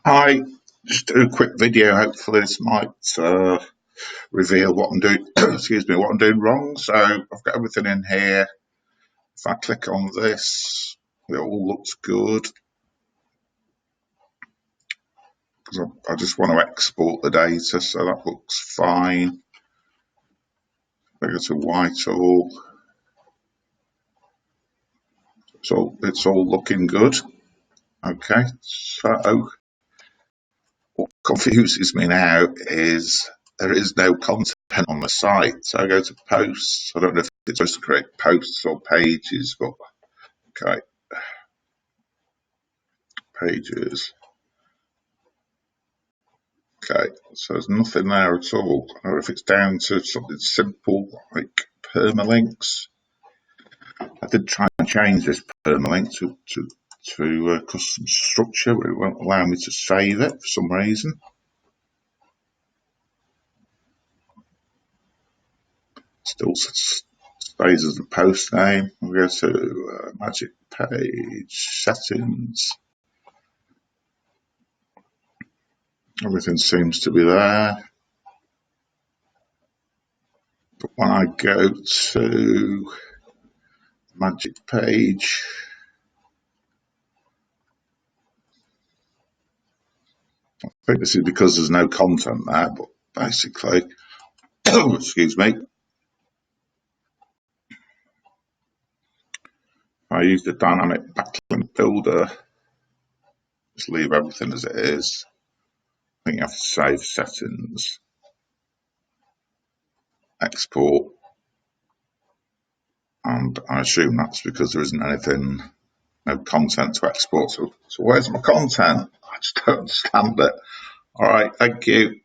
Hi, just do a quick video. Hopefully, this might reveal what I'm doing. Excuse me, what I'm doing wrong. So I've got everything in here. If I click on this, it all looks good because I just want to export the data. So that looks fine. I go to Whitehall. So it's all looking good. Okay, so what confuses me now is there is no content on the site. So I go to posts. I don't know if it's supposed to create posts or pages, but okay, pages. Okay, so there's nothing there at all. Or if it's down to something simple like permalinks. I did try and change this permalink to custom structure, but it won't allow me to save it for some reason. Still stays as the post name. We'll go to magic page settings. Everything seems to be there. But when I go to magic page, I think this is because there's no content there, but basically, excuse me, I use the dynamic backlink builder, just leave everything as it is. I think you have to save settings, export, and I assume that's because there isn't anything, no content to export. So where's my content? I just don't understand it. All right, thank you.